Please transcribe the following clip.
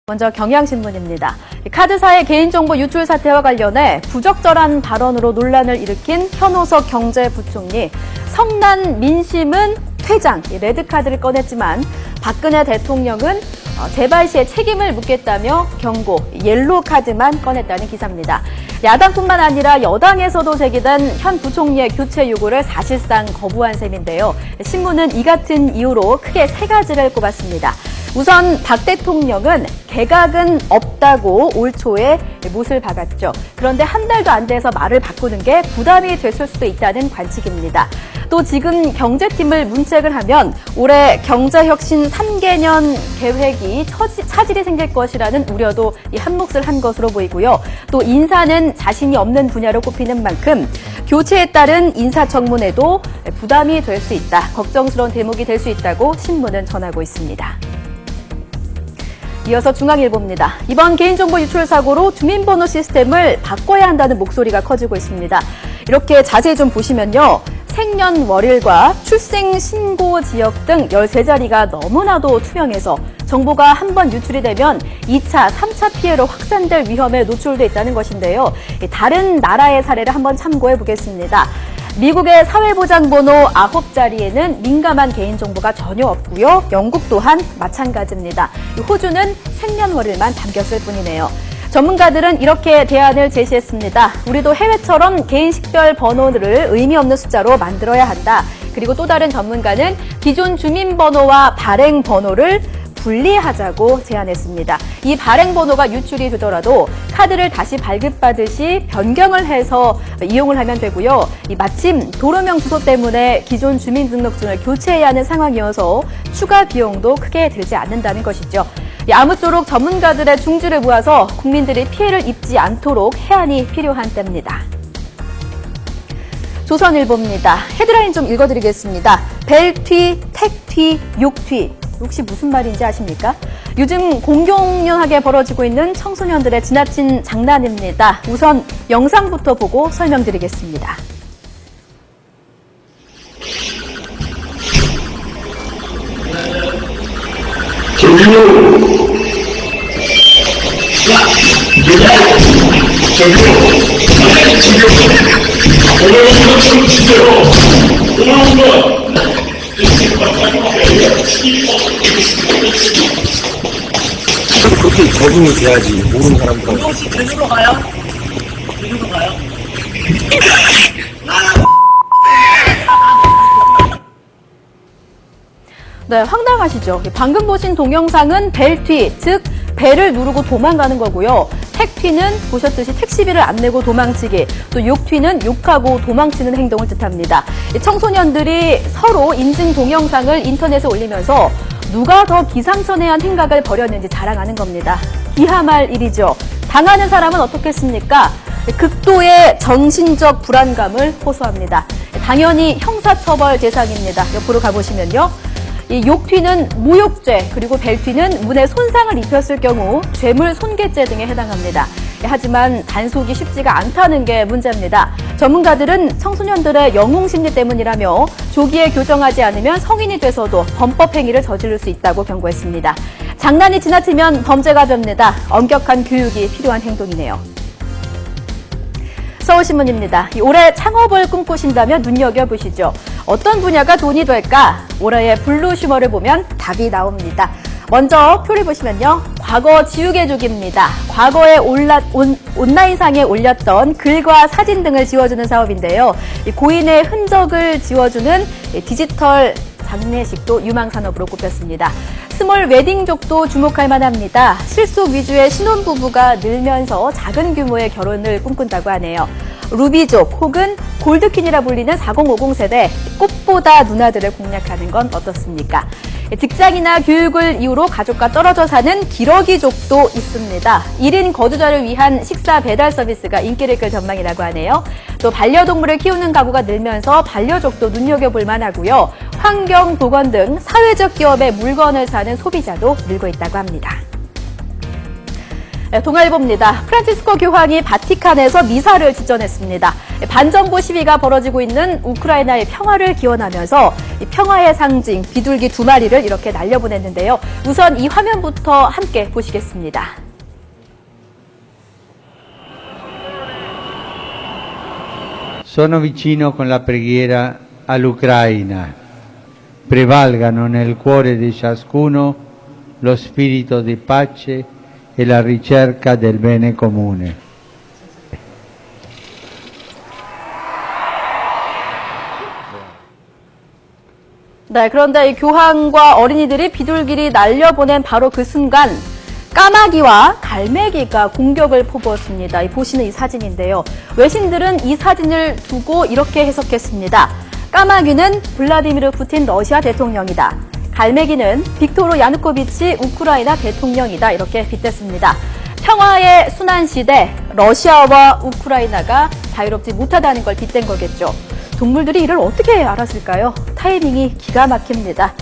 먼저 경향신문입니다. 카드사의 개인정보 유출 사태와 관련해 부적절한 발언으로 논란을 일으킨 현오석 경제부총리, 성난 민심은 퇴장, 레드카드를 꺼냈지만 박근혜 대통령은 재발 시에 책임을 묻겠다며 경고, 옐로카드만 꺼냈다는 기사입니다. 야당뿐만 아니라 여당에서도 제기된 현 부총리의 교체 요구를 사실상 거부한 셈인데요. 신문은 이 같은 이유로 크게 세 가지를 꼽았습니다. 우선 박 대통령은 개각은 없다고 올 초에 못을 박았죠. 그런데 한 달도 안 돼서 말을 바꾸는 게 부담이 됐을 수도 있다는 관측입니다. 또 지금 경제팀을 문책을 하면 올해 경제혁신 3개년 계획이 차질이 생길 것이라는 우려도 한몫을 한 것으로 보이고요. 또 인사는 자신이 없는 분야로 꼽히는 만큼 교체에 따른 인사청문회도 부담이 될 수 있다. 걱정스러운 대목이 될 수 있다고 신문은 전하고 있습니다. 이어서 중앙일보입니다. 이번 개인정보 유출 사고로 주민번호 시스템을 바꿔야 한다는 목소리가 커지고 있습니다. 이렇게 자세히 좀 보시면요. 생년월일과 출생신고 지역 등 13자리가 너무나도 투명해서 정보가 한번 유출이 되면 2차, 3차 피해로 확산될 위험에 노출돼 있다는 것인데요. 다른 나라의 사례를 한번 참고해 보겠습니다. 미국의 사회보장번호 9자리에는 민감한 개인정보가 전혀 없고요. 영국 또한 마찬가지입니다. 호주는 생년월일만 담겼을 뿐이네요. 전문가들은 이렇게 대안을 제시했습니다. 우리도 해외처럼 개인 식별 번호를 의미 없는 숫자로 만들어야 한다. 그리고 또 다른 전문가는 기존 주민번호와 발행번호를 분리하자고 제안했습니다. 이 발행번호가 유출이 되더라도 카드를 다시 발급받듯이 변경을 해서 이용을 하면 되고요. 마침 도로명 주소 때문에 기존 주민등록증을 교체해야 하는 상황이어서 추가 비용도 크게 들지 않는다는 것이죠. 아무쪼록 전문가들의 중지를 모아서 국민들이 피해를 입지 않도록 해안이 필요한 때입니다. 조선일보입니다. 헤드라인 좀 읽어드리겠습니다. 벨튀, 택튀, 욕튀. 혹시 무슨 말인지 아십니까? 요즘 공공연하게 벌어지고 있는 청소년들의 지나친 장난입니다. 우선 영상부터 보고 설명드리겠습니다. 저기요! 오늘 좀 주세요! 오늘 그렇게 적응이 돼야지 모르는 사람들은. 혹시 제주도 가요? 제주도 가요? 네, 황당하시죠? 방금 보신 동영상은 벨튀, 즉 벨을 누르고 도망가는 거고요. 택튀는 보셨듯이 택시비를 안 내고 도망치기, 또 욕튀는 욕하고 도망치는 행동을 뜻합니다. 청소년들이 서로 인증 동영상을 인터넷에 올리면서 누가 더 기상천외한 행각을 벌였는지 자랑하는 겁니다. 기하말 일이죠. 당하는 사람은 어떻겠습니까? 극도의 정신적 불안감을 호소합니다. 당연히 형사처벌 대상입니다. 옆으로 가보시면요. 이 욕튀는 모욕죄, 그리고 벨튀는 문에 손상을 입혔을 경우 죄물 손괴죄 등에 해당합니다. 하지만 단속이 쉽지가 않다는 게 문제입니다. 전문가들은 청소년들의 영웅심리 때문이라며 조기에 교정하지 않으면 성인이 돼서도 범법 행위를 저지를 수 있다고 경고했습니다. 장난이 지나치면 범죄가 됩니다. 엄격한 교육이 필요한 행동이네요. 서울신문입니다. 올해 창업을 꿈꾸신다면 눈여겨보시죠. 어떤 분야가 돈이 될까? 올해의 블루슈머를 보면 답이 나옵니다. 먼저 표를 보시면요. 과거 지우개족입니다. 과거에 온라인상에 올렸던 글과 사진 등을 지워주는 사업인데요. 고인의 흔적을 지워주는 디지털 장례식도 유망산업으로 꼽혔습니다. 스몰 웨딩족도 주목할 만합니다. 실속 위주의 신혼부부가 늘면서 작은 규모의 결혼을 꿈꾼다고 하네요. 루비족 혹은 골드퀸이라 불리는 4050 세대, 꽃보다 누나들을 공략하는 건 어떻습니까? 직장이나 교육을 이유로 가족과 떨어져 사는 기러기족도 있습니다. 1인 거주자를 위한 식사 배달 서비스가 인기를 끌 전망이라고 하네요. 또 반려동물을 키우는 가구가 늘면서 반려족도 눈여겨볼 만하고요. 환경, 보건 등 사회적 기업의 물건을 사는 소비자도 늘고 있다고 합니다. 네, 동아일보입니다. 프란치스코 교황이 바티칸에서 미사를 지전했습니다. 반정부 시위가 벌어지고 있는 우크라이나의 평화를 기원하면서 이 평화의 상징 비둘기 2마리를 이렇게 날려보냈는데요. 우선 이 화면부터 함께 보시겠습니다. Sono vicino con la preghiera all'Ucraina. Prevalgano nel cuore di ciascuno lo spirito di pace e la ricerca del bene comune. 네, 그런데 이 교황과 어린이들이 비둘기를 날려보낸 바로 그 순간 까마귀와 갈매기가 공격을 퍼부었습니다. 보시는 이 사진인데요. 외신들은 이 사진을 두고 이렇게 해석했습니다. 까마귀는 블라디미르 푸틴 러시아 대통령이다. 갈매기는 빅토르 야누코비치 우크라이나 대통령이다. 이렇게 빗댔습니다. 평화의 순환시대 러시아와 우크라이나가 자유롭지 못하다는 걸 빗댄 거겠죠. 동물들이 이를 어떻게 알았을까요? 타이밍이 기가 막힙니다.